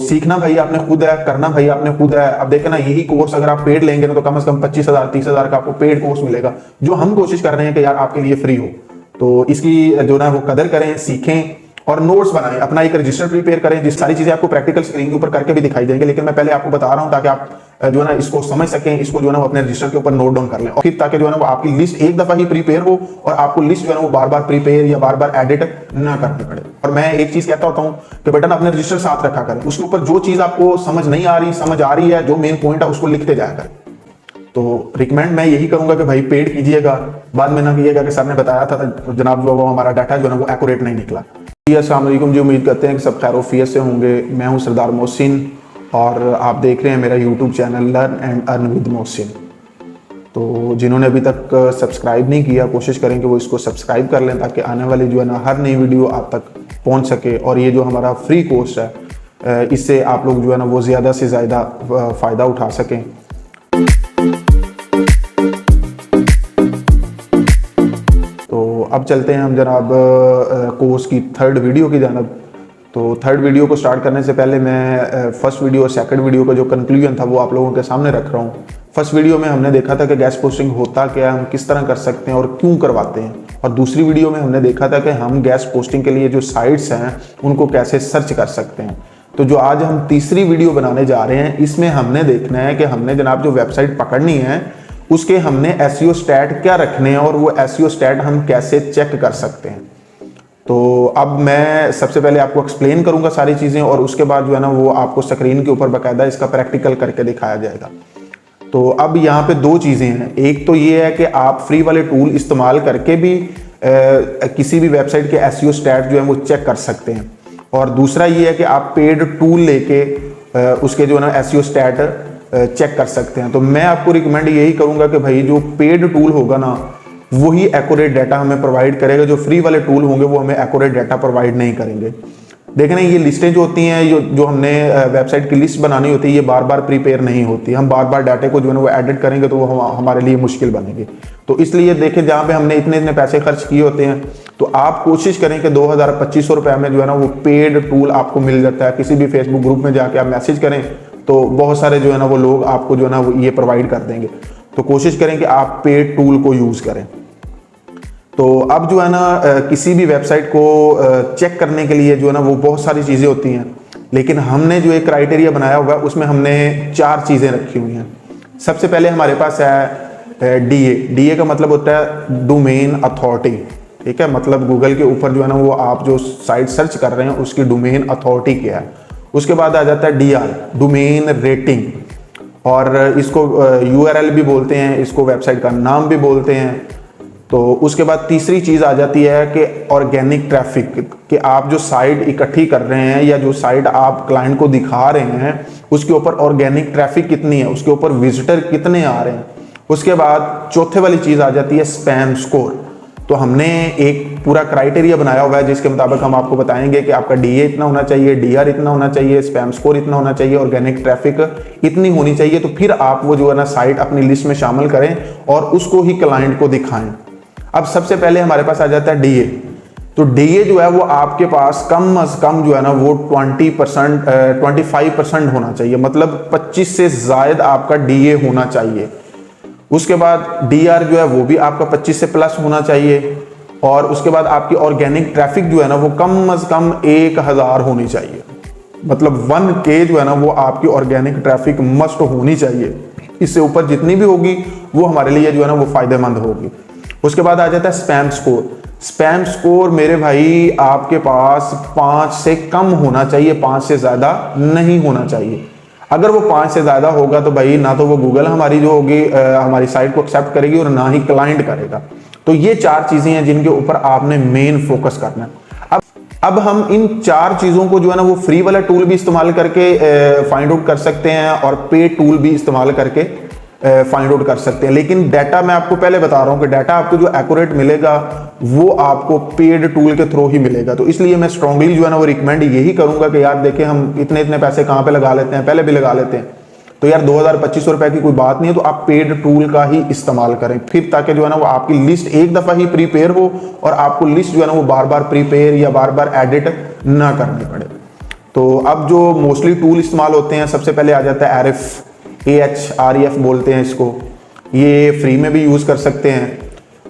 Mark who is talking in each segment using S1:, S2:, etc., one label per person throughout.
S1: सीखना भाई आपने खुद है, करना भाई आपने खुद है। अब देखे ना, यही कोर्स अगर आप पेड लेंगे ना तो कम से कम 25,000 30,000 का आपको पेड कोर्स मिलेगा, जो हम कोशिश कर रहे हैं कि यार आपके लिए फ्री हो। तो इसकी जो ना वो कदर करें, सीखें और नोट्स बनाएं, अपना एक रजिस्टर प्रिपेयर करें, जिस सारी चीजें आपको प्रैक्टिकल स्क्रीन के ऊपर करके भी दिखाई देंगे, लेकिन मैं पहले आपको बता रहा हूं ताकि आप जो है ना इसको समझ सकें, इसको जो है ना वो अपने रजिस्टर के ऊपर नोट डाउन कर लें, और फिर ताकि जो है ना वो आपकी लिस्ट एक दफा ही प्रिपेयर हो और आपको लिस्ट जो है ना वो बार बार प्रिपेयर या बार बार एडिट ना करनी पड़े। और मैं एक चीज कहता होता हूं कि बेटा ना अपने रजिस्टर साथ रखा करें, उसके ऊपर जो चीज आपको समझ नहीं आ रही, समझ आ रही है, जो मेन पॉइंट है उसको लिखते जाया करें। तो रिकमेंड मैं यही करूंगा कि भाई पेड कीजिएगा, बाद में ना कीजिएगा कि सर ने बताया था तो जनाब वो हमारा डाटा जो है ना वो एक्यूरेट नहीं निकला। अस्सलाम वालेकुम जी, उम्मीद करते हैं कि सब खैर-ओ-फ़ियत से होंगे। मैं हूं सरदार मोहसिन और आप देख रहे हैं मेरा YouTube channel learn and earn with Mohsin. तो जिन्होंने अभी तक सब्सक्राइब नहीं किया, कोशिश करें कि वो इसको सब्सक्राइब कर लें ताकि आने वाली जो है ना हर नई वीडियो आप तक पहुंच सके। और ये जो हमारा फ्री कोर्स है इससे आप लोग जो है ना वो ज़्यादा से ज़्यादा फ़ायदा उठा सकें। अब चलते हैं हम जनाब कोर्स की थर्ड वीडियो की जानब। तो थर्ड वीडियो को स्टार्ट करने से पहले मैं फर्स्ट वीडियो और सेकंड वीडियो का जो कंक्लूजन था वो आप लोगों के सामने रख रहा हूँ। फर्स्ट वीडियो में हमने देखा था कि गेस्ट पोस्टिंग होता क्या है, हम किस तरह कर सकते हैं और क्यों करवाते हैं। और दूसरी वीडियो में हमने देखा था कि हम गेस्ट पोस्टिंग के लिए जो साइट्स हैं उनको कैसे सर्च कर सकते हैं। तो जो आज हम तीसरी वीडियो बनाने जा रहे हैं, इसमें हमने देखना है कि हमने जनाब जो वेबसाइट पकड़नी है उसके हमने एसईओ स्टैट क्या रखने हैं और वो एसईओ स्टैट हम कैसे चेक कर सकते हैं। तो अब मैं सबसे पहले आपको एक्सप्लेन करूंगा सारी चीज़ें और उसके बाद जो है ना वो आपको स्क्रीन के ऊपर बाकायदा इसका प्रैक्टिकल करके दिखाया जाएगा। तो अब यहाँ पे दो चीज़ें हैं, एक तो ये है कि आप फ्री वाले टूल इस्तेमाल करके भी किसी भी वेबसाइट के एसईओ स्टैट जो है वो चेक कर सकते हैं, और दूसरा ये है कि आप पेड टूल लेके उसके जो है ना एसईओ स्टैट चेक कर सकते हैं। तो मैं आपको रिकमेंड यही करूंगा कि भाई जो पेड टूल होगा ना वही एक्यूरेट डाटा हमें प्रोवाइड करेगा, जो फ्री वाले टूल होंगे वो हमें एक्यूरेट डाटा प्रोवाइड नहीं करेंगे। देखें ना, ये लिस्टें जो होती हैं, जो हमने वेबसाइट की लिस्ट बनानी होती है, ये बार बार प्रिपेयर नहीं होती। हम बार बार डाटे को जो है वो एडिट करेंगे तो वो हमारे लिए मुश्किल बनेगी। तो इसलिए देखें, जहाँ पे हमने इतने इतने पैसे खर्च किए होते हैं तो आप कोशिश करें कि 2,000-2,500 रुपये में जो है ना वो पेड टूल आपको मिल जाता है। किसी भी फेसबुक ग्रुप में जाके आप मैसेज करें तो बहुत सारे जो है ना वो लोग आपको जो है ना वो ये प्रोवाइड कर देंगे। तो कोशिश करें कि आप पेड टूल को यूज़ करें। तो अब जो है ना किसी भी वेबसाइट को चेक करने के लिए जो है ना वो बहुत सारी चीज़ें होती हैं, लेकिन हमने जो एक क्राइटेरिया बनाया हुआ है उसमें हमने 4 चीज़ें रखी हुई हैं। सबसे पहले हमारे पास है डीए। डीए का मतलब होता है डोमेन अथॉरिटी, ठीक है। मतलब गूगल के ऊपर जो है ना वो आप जो साइट सर्च कर रहे हैं उसकी डोमेन अथॉरिटी क्या है। उसके बाद आ जाता है डीआर, डोमेन रेटिंग, और इसको यूआरएल भी बोलते हैं, इसको वेबसाइट का नाम भी बोलते हैं। तो उसके बाद तीसरी चीज़ आ जाती है कि ऑर्गेनिक ट्रैफिक, कि आप जो साइट इकट्ठी कर रहे हैं या जो साइट आप क्लाइंट को दिखा रहे हैं उसके ऊपर ऑर्गेनिक ट्रैफिक कितनी है, उसके ऊपर विजिटर कितने आ रहे हैं। उसके बाद चौथे वाली चीज़ आ जाती है स्पैम स्कोर। तो हमने एक पूरा क्राइटेरिया बनाया हुआ है जिसके मुताबिक हम आपको बताएंगे कि आपका डीए इतना होना चाहिए, डीआर इतना होना चाहिए, स्पैम स्कोर इतना होना चाहिए, ऑर्गेनिक ट्रैफिक इतनी होनी चाहिए। तो फिर आप वो जो है ना साइट अपनी लिस्ट में शामिल करें और उसको ही क्लाइंट को दिखाएं। अब सबसे पहले हमारे पास आ जाता है डीए। तो डीए जो है वो आपके पास कम अज कम जो है ना वो 25% होना चाहिए, मतलब 25 से ज्यादा आपका डीए होना चाहिए। उसके बाद डीआर जो है वो भी आपका 25 से प्लस होना चाहिए, और उसके बाद आपकी ऑर्गेनिक ट्रैफिक जो है ना वो कम अज कम 1000 होनी चाहिए। मतलब 1K जो है ना वो आपकी ऑर्गेनिक ट्रैफिक मस्ट होनी चाहिए। इससे ऊपर जितनी भी होगी वो हमारे लिए जो है ना वो फायदेमंद होगी। उसके बाद आ जाता है स्पैम स्कोर। स्पैम स्कोर मेरे भाई आपके पास 5 से कम होना चाहिए, 5 से ज्यादा नहीं होना चाहिए। अगर वो 5 से ज्यादा होगा तो भाई ना तो वो गूगल हमारी जो होगी हमारी साइट को एक्सेप्ट करेगी और ना ही क्लाइंट करेगा। तो ये 4 चीजें हैं जिनके ऊपर आपने मेन फोकस करना है। अब हम इन 4 चीजों को जो है ना वो फ्री वाला टूल भी इस्तेमाल करके फाइंड आउट कर सकते हैं और पे टूल भी इस्तेमाल करके फाइंड आउट कर सकते हैं। लेकिन डाटा मैं आपको पहले बता रहा हूं कि डाटा आपको जो एक्यूरेट मिलेगा वो आपको पेड टूल के थ्रू ही मिलेगा। तो इसलिए मैं स्ट्रांगली जो है ना वो रिकमेंड यही करूंगा कि यार देखें, हम इतने इतने पैसे कहां पे लगा लेते हैं, पहले भी लगा लेते हैं। तो यार 2,000-2,500 रुपए की कोई बात नहीं है, तो आप पेड टूल का ही इस्तेमाल करें फिर, ताकि जो है ना वो आपकी लिस्ट एक दफा ही प्रिपेयर हो और आपको लिस्ट जो है ना वो बार बार प्रिपेयर या बार बार एडिट ना करनी पड़े। तो अब जो मोस्टली टूल इस्तेमाल होते हैं, सबसे पहले आ जाता है AHREF, AHREF बोलते हैं इसको। ये फ्री में भी यूज़ कर सकते हैं।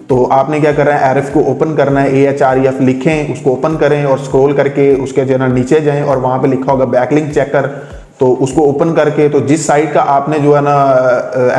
S1: तो आपने क्या करना है, AHREF को ओपन करना है, AHREF लिखें, उसको ओपन करें और स्क्रॉल करके उसके जो है ना नीचे जाएं और वहाँ पे लिखा होगा बैकलिंक चेकर, तो उसको ओपन करके तो जिस साइट का आपने जो है ना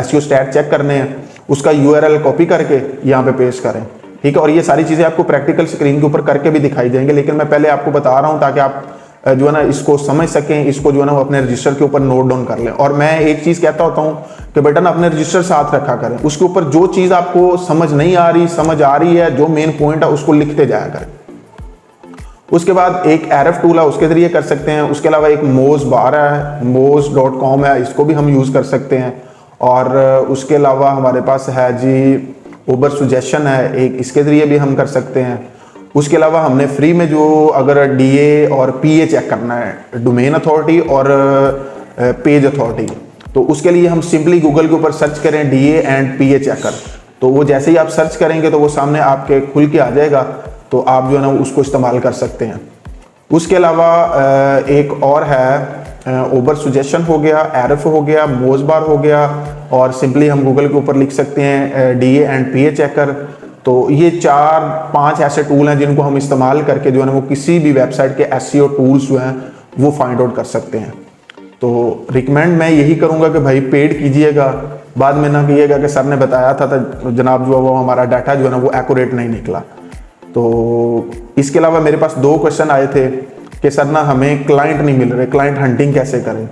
S1: SEO स्टैट चेक करने हैं उसका URL कॉपी करके यहाँ पे पेस्ट करें, ठीक है। और ये सारी चीज़ें आपको प्रैक्टिकल स्क्रीन के ऊपर करके भी दिखाई देंगे, लेकिन मैं पहले आपको बता रहा हूँ ताकि आप जो है ना इसको समझ सकें, इसको जो है ना वो अपने रजिस्टर के ऊपर नोट डाउन कर लें। और मैं एक चीज़ कहता होता हूँ कि बेटा ना अपने रजिस्टर साथ रखा करें, उसके ऊपर जो चीज़ आपको समझ नहीं आ रही, समझ आ रही है, जो मेन पॉइंट है उसको लिखते जाया करें। उसके बाद एक AHREF टूल है, उसके जरिए कर सकते हैं। उसके अलावा एक Moz है, moz.com है, इसको भी हम यूज़ कर सकते हैं। और उसके अलावा हमारे पास है जी Ubersuggest है एक, इसके ज़रिए भी हम कर सकते हैं। उसके अलावा हमने फ्री में जो अगर DA और PA चेक करना है, डोमेन अथॉरिटी और पेज अथॉरिटी, तो उसके लिए हम सिंपली गूगल के ऊपर सर्च करें DA एंड PA चेकर, तो वो जैसे ही आप सर्च करेंगे तो वो सामने आपके खुल के आ जाएगा, तो आप जो है ना उसको इस्तेमाल कर सकते हैं। उसके अलावा एक और है Ubersuggest हो गया, AHREF हो गया, Moz हो गया, और सिंपली हम गूगल के ऊपर लिख सकते हैं DA एंड PA चेकर। तो ये 4-5 ऐसे टूल हैं जिनको हम इस्तेमाल करके जो है ना वो किसी भी वेबसाइट के SEO टूल्स जो हैं वो फाइंड आउट कर सकते हैं। तो रिकमेंड मैं यही करूंगा कि भाई पेड कीजिएगा, बाद में ना कहिएगा कि सर ने बताया था तो जनाब जो है वो हमारा डाटा जो है ना वो एक्यूरेट नहीं निकला। तो इसके अलावा मेरे पास 2 क्वेश्चन आए थे कि सर ना हमें क्लाइंट नहीं मिल रहे, क्लाइंट हंटिंग कैसे करें।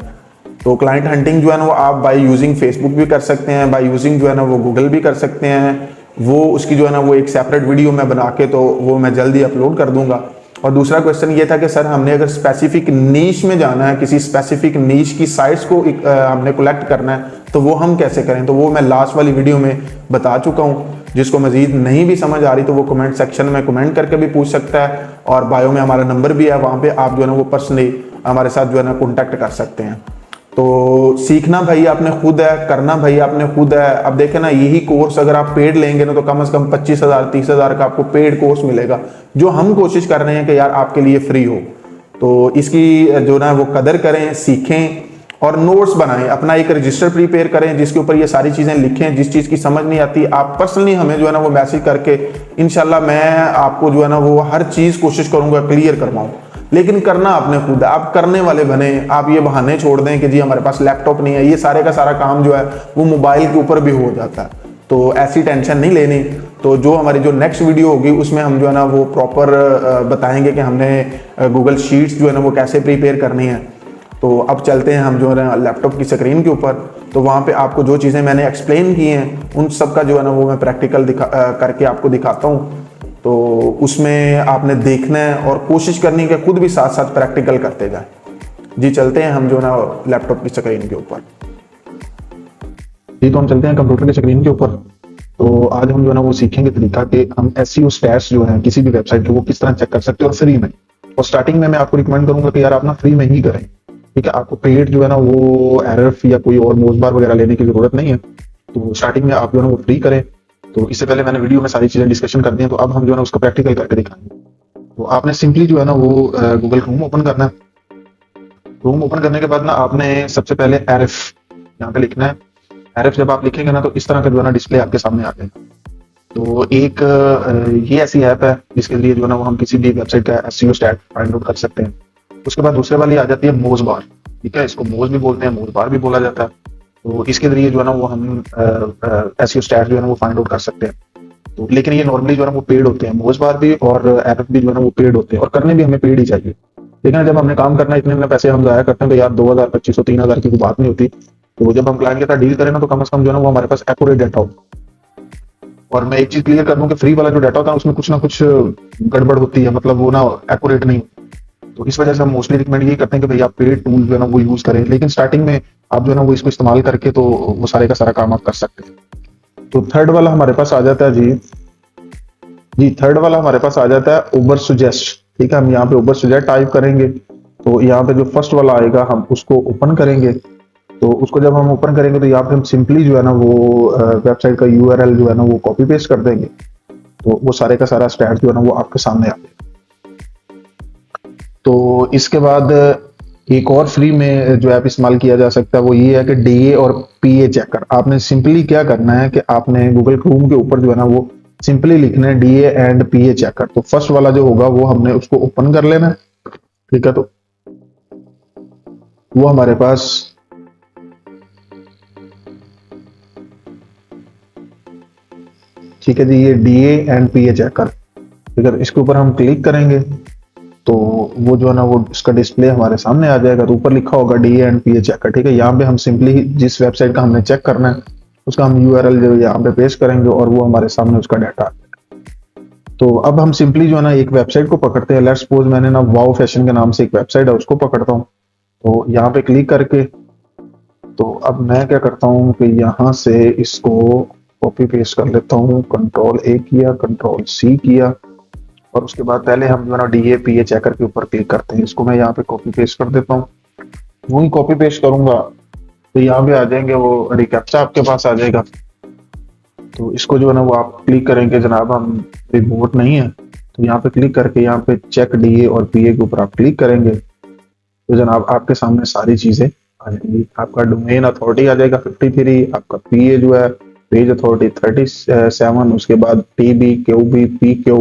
S1: तो क्लाइंट हंटिंग जो है ना वो आप बाय यूजिंग फेसबुक भी कर सकते हैं, बाय यूजिंग जो है ना वो गूगल भी कर सकते हैं। वो उसकी जो है ना वो एक सेपरेट वीडियो मैं बना के तो वो मैं जल्दी अपलोड कर दूंगा। और दूसरा क्वेश्चन ये था कि सर हमने अगर स्पेसिफिक नीश में जाना है, किसी स्पेसिफिक नीश की साइट्स को हमने कलेक्ट करना है, तो वो हम कैसे करें। तो वो मैं लास्ट वाली वीडियो में बता चुका हूँ। जिसको मजीद नहीं भी समझ आ रही तो वो कमेंट सेक्शन में कमेंट करके भी पूछ सकता है, और बायो में हमारा नंबर भी है, वहाँ पे आप जो है ना वो पर्सनली हमारे साथ जो है ना कॉन्टैक्ट कर सकते हैं। तो सीखना भाई आपने खुद है, करना भाई आपने खुद है। अब देखें ना, यही कोर्स अगर आप पेड लेंगे ना तो कम से कम 25,000 30,000 का आपको पेड कोर्स मिलेगा, जो हम कोशिश कर रहे हैं कि यार आपके लिए फ्री हो। तो इसकी जो ना वो कदर करें, सीखें और नोट्स बनाएं, अपना एक रजिस्टर प्रिपेयर करें जिसके ऊपर ये सारी चीज़ें लिखें। जिस चीज़ की समझ नहीं आती आप पर्सनली हमें जो है ना वो मैसेज करके, इंशाल्लाह मैं आपको जो है ना वो हर चीज़ कोशिश करूंगा क्लियर करवाऊं। लेकिन करना आपने खुद है, आप करने वाले बने। आप ये बहाने छोड़ दें कि जी हमारे पास लैपटॉप नहीं है, ये सारे का सारा काम जो है वो मोबाइल के ऊपर भी हो जाता है। तो ऐसी टेंशन नहीं लेनी। तो जो हमारी जो नेक्स्ट वीडियो होगी उसमें हम जो है ना वो प्रॉपर बताएंगे कि हमने गूगल शीट्स जो है ना वो कैसे प्रिपेयर करनी है। तो अब चलते हैं हम जो है ना लैपटॉप की स्क्रीन के ऊपर। तो वहाँ पे आपको जो चीज़ें मैंने एक्सप्लेन की हैं उन सब का जो है ना वो मैं प्रैक्टिकल करके आपको दिखाता हूँ। तो उसमें आपने देखना है और कोशिश करनी है कि खुद भी साथ साथ प्रैक्टिकल करते जाएं। जी चलते हैं हम जो है ना लैपटॉप की स्क्रीन के ऊपर। जी तो हम चलते हैं कंप्यूटर की स्क्रीन के ऊपर। तो आज हम जो है ना वो सीखेंगे तरीका कि हम SEO स्टैट्स जो है किसी भी वेबसाइट के वो किस तरह चेक कर सकते हैं और फ्री में। और स्टार्टिंग में मैं आपको रिकमेंड करूंगा कि यार आप ना फ्री में ही करें, ठीक है। आपको पेड जो है ना वो AHREF या कोई और Moz वगैरह लेने की जरूरत नहीं है। तो स्टार्टिंग में आप जो है ना वो फ्री करें। तो इससे पहले मैंने वीडियो में सारी चीजें डिस्कशन कर दी हैं, तो अब हम जो है ना उसको प्रैक्टिकल करके दिखाएंगे। तो आपने सिंपली जो है ना वो गूगल क्रोम ओपन करना है। क्रोम ओपन करने के बाद ना आपने सबसे पहले AHREF यहाँ पे लिखना है। AHREF जब आप लिखेंगे ना तो इस तरह का जो है ना डिस्प्ले आपके सामने आ जाएगा। तो एक ये ऐसी ऐप है जिसके लिए जो है ना वो हम किसी भी वेबसाइट का SEO स्टैट फाइंड आउट कर सकते हैं। उसके बाद दूसरे वाली आ जाती है Moz, ठीक है। इसको Moz भी बोलते हैं, Moz भी बोला जाता है। तो इसके जरिए जो है ना वो हम SEO स्टैट जो है ना वो फाइंड आउट कर सकते हैं। तो लेकिन ये नॉर्मली जो है ना वो पेड होते हैं, Moz भी और AHREF भी जो है ना वो पेड होते हैं, और करने भी हमें पेड ही चाहिए। लेकिन जब हमने काम करना है इतने में पैसे हम जाया करते हैं तो यार 2,000 2,500 3,000 की कोई बात नहीं होती। तो जब हम क्लाइंट के साथ डील करें ना तो कम से कम जो है ना वो हमारे पास एक्यूरेट डाटा हो। और मैं एक चीज क्लियर कर दूं कि फ्री वाला जो डाटा होता है उसमें कुछ ना कुछ गड़बड़ होती है, मतलब वो ना एक्यूरेट नहीं। तो इस वजह से हम मोस्टली रिकमेंड यही करते हैं कि भाई आप पेड टूल जो है ना वो यूज करें, लेकिन स्टार्टिंग में आप जो है ना वो इसको इस्तेमाल करके तो वो सारे का सारा काम आप कर सकते हैं। तो थर्ड वाला हमारे पास आ जाता है जी थर्ड वाला हमारे पास आ जाता है Ubersuggest, ठीक है। हम यहाँ पे Ubersuggest टाइप करेंगे तो यहाँ पे जो फर्स्ट वाला आएगा हम उसको ओपन करेंगे। तो उसको जब हम ओपन करेंगे तो यहाँ पे हम सिंपली जो है ना वो वेबसाइट का URL जो है ना वो कॉपी पेस्ट कर देंगे। तो वो सारे का सारा स्टैट जो है ना वो आपके सामने आ जाएगा। तो इसके बाद एक और फ्री में जो ऐप इस्तेमाल किया जा सकता है वो ये है कि डीए और पीए चेकर। आपने सिंपली क्या करना है कि आपने गूगल क्रोम के ऊपर जो है ना वो सिंपली लिखना है डीए एंड पीए चेकर। तो फर्स्ट वाला जो होगा वो हमने उसको ओपन कर लेना है, ठीक है। तो वो हमारे पास ठीक है जी, ये डीए एंड पीए चेकर, ठीक है। इसके ऊपर हम क्लिक करेंगे तो वो जो है ना वो इसका डिस्प्ले हमारे सामने आ जाएगा। तो ऊपर लिखा होगा D and P H checker, ठीक है। यहाँ पे हम सिंपली जिस वेबसाइट का हमने चेक करना है उसका हम यूआरएल जो यहाँ पे पेस्ट करेंगे और वो हमारे सामने उसका डाटा आ जाएगा। तो अब हम सिंपली जो है ना एक वेबसाइट को पकड़ते हैं। लेट्स सपोज मैंने ना वाओ फैशन के नाम से एक वेबसाइट है उसको पकड़ता हूँ। तो यहाँ पे क्लिक करके तो अब मैं क्या करता हूँ कि यहाँ से इसको कॉपी पेस्ट कर लेता हूँ। कंट्रोल ए किया, कंट्रोल सी किया और उसके बाद पहले हम जो है ना D A P A checker के ऊपर क्लिक करते हैं। इसको मैं यहाँ पे कॉपी पेस्ट कर देता हूँ। वही कॉपी पेस्ट करूंगा तो यहाँ पे आ जाएंगे वो रिकैप्चा आपके पास आ जाएगा। तो इसको जो है ना वो आप क्लिक करेंगे, जनाब हम रिपोर्ट नहीं है तो यहाँ पे क्लिक करके यहाँ पे चेक डीए और पीए के ऊपर आप क्लिक करेंगे तो जनाब आपके सामने सारी चीजें आ जाएंगी। आपका डोमेन अथॉरिटी आ जाएगा 53, आपका पीए जो है पेज अथॉरिटी 37, उसके बाद TB QB P Q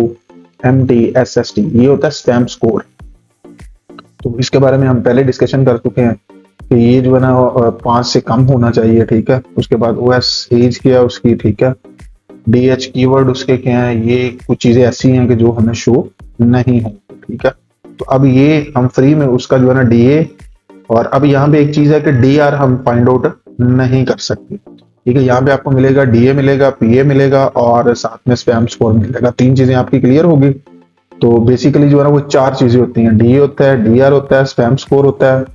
S1: M T S S T, ये होता है स्टैम्प स्कोर। तो इसके बारे में हम पहले डिस्कशन कर चुके हैं कि ये जो है ना 5 से कम होना चाहिए, ठीक है। उसके बाद ओएस एज क्या है उसकी, ठीक है। डीएच कीवर्ड उसके क्या है, ये कुछ चीजें ऐसी हैं कि जो हमें शो नहीं होंगी, ठीक है। तो अब ये हम फ्री में उसका जो है ना डीए, और अब यहाँ पे एक चीज है कि डीआर हम फाइंड आउट नहीं कर सकते, ठीक है। यहाँ पे आपको मिलेगा डीए मिलेगा, पीए मिलेगा और साथ में स्पैम स्कोर मिलेगा। 3 चीजें आपकी क्लियर होगी। तो बेसिकली जो है ना वो 4 चीजें होती हैं, डीए होता है, डीआर होता है, स्पैम स्कोर होता है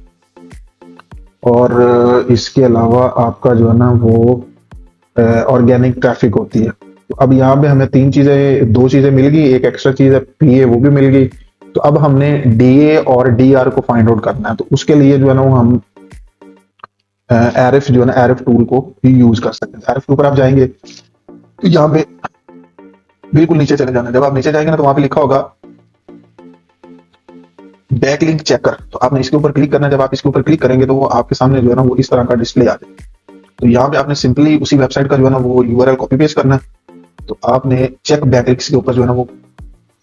S1: और इसके अलावा आपका जो है ना वो ऑर्गेनिक ट्रैफिक होती है। तो अब यहाँ पे हमें 3 चीजें, 2 चीजें मिल गई, एक एक्स्ट्रा चीज है पीए वो भी मिल गई। तो अब हमने डीए और डीआर को फाइंड आउट करना है। तो उसके लिए जो है ना वो हम एरिफ जो है ना एरिफ टूल को ही यूज कर सकते हैं। एरिफ टूल पर आप जाएंगे तो यहाँ पे बिल्कुल नीचे चले जाना। जब आप नीचे जाएंगे ना तो वहां पे लिखा होगा बैकलिंक चेकर, तो आपने इसके ऊपर क्लिक करना है। जब आप इसके ऊपर क्लिक करेंगे तो वो आपके सामने जो है ना वो इस तरह का डिस्प्ले आ जाएगा। तो यहाँ पे आपने सिंपली उसी वेबसाइट का जो है ना वो यूआरएल कॉपी पेस्ट करना है। तो आपने चेक बैकलिंक्स के ऊपर जो है ना वो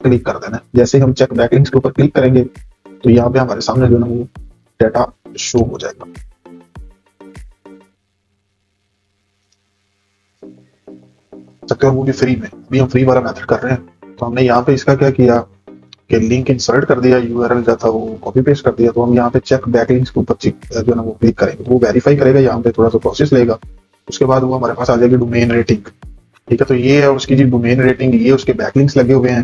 S1: क्लिक कर देना है। जैसे ही हम चेक बैकलिंक्स के ऊपर क्लिक करेंगे तो यहाँ पे हमारे सामने जो है ना वो डाटा शो हो जाएगा। सकते हैं वो भी फ्री में। अभी हम फ्री वाला मेथड कर रहे हैं। तो हमने यहाँ पे इसका क्या किया कि लिंक इंसर्ट कर दिया, यूआरएल जो था वो कॉपी पेस्ट कर दिया। तो हम यहाँ पे चेक बैकलिंक्स के ऊपर जो है ना वो क्लिक करेंगे तो वो वेरीफाई करेगा, यहाँ पे थोड़ा सा प्रोसेस लेगा। उसके बाद वो हमारे पास आ जाएगी डोमेन रेटिंग, ठीक है। तो ये है उसकी जी डोमेन रेटिंग, ये उसके बैकलिंक्स लगे हुए हैं।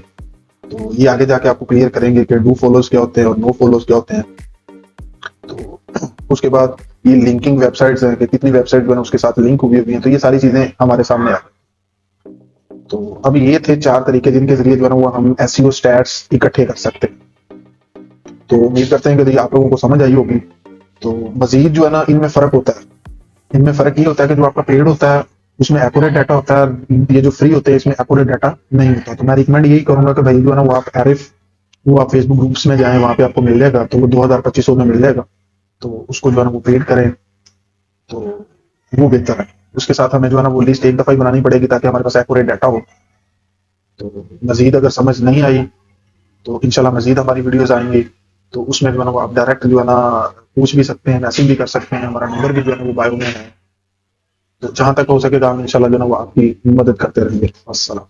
S1: तो ये आगे जाके आपको क्लियर करेंगे कि डू फॉलोज क्या होते हैं और नो फॉलोज क्या होते हैं। तो उसके बाद ये लिंकिंग वेबसाइट्स हैं कि कितनी वेबसाइट जो है उसके साथ लिंक हुई हुई है। तो ये सारी चीजें हमारे सामने आ गई। तो अब ये थे 4 तरीके जिनके जरिए जो है ना वो हम एसईओ स्टैट्स इकट्ठे कर सकते हैं। तो उम्मीद करते हैं कि आप लोगों को समझ आई होगी। तो मजीद जो है ना इनमें फर्क होता है। इनमें फर्क ये होता है कि जो आपका पेड होता है उसमें एक्यूरेट डाटा होता है, ये जो फ्री होते हैं इसमें एक्यूरेट डाटा नहीं होता। तो मैं रिकमेंड यही करूंगा कि भाई जो है ना वो आप एरिफ, वो आप फेसबुक ग्रुप्स में जाएं, वहां पे आपको मिल जाएगा। तो वो 2000-2500 में मिल जाएगा। तो उसको जो है ना वो पेड करें तो वो बेहतर है। उसके साथ हमें जो है ना वो लिस्ट एक दफा ही बनानी पड़ेगी ताकि हमारे पास एक्यूरेट डाटा हो। तो मजीद अगर समझ नहीं आई तो इंशाल्लाह मजीद हमारी वीडियोस आएंगी। तो उसमें जो है ना वो आप डायरेक्ट जो है ना पूछ भी सकते हैं, मैसेज भी कर सकते हैं। हमारा नंबर भी जो है ना वो बायो में है। तो जहां तक हो सकेगा हम इंशाल्लाह जो है ना वो आपकी मदद करते रहेंगे। अस्सलाम।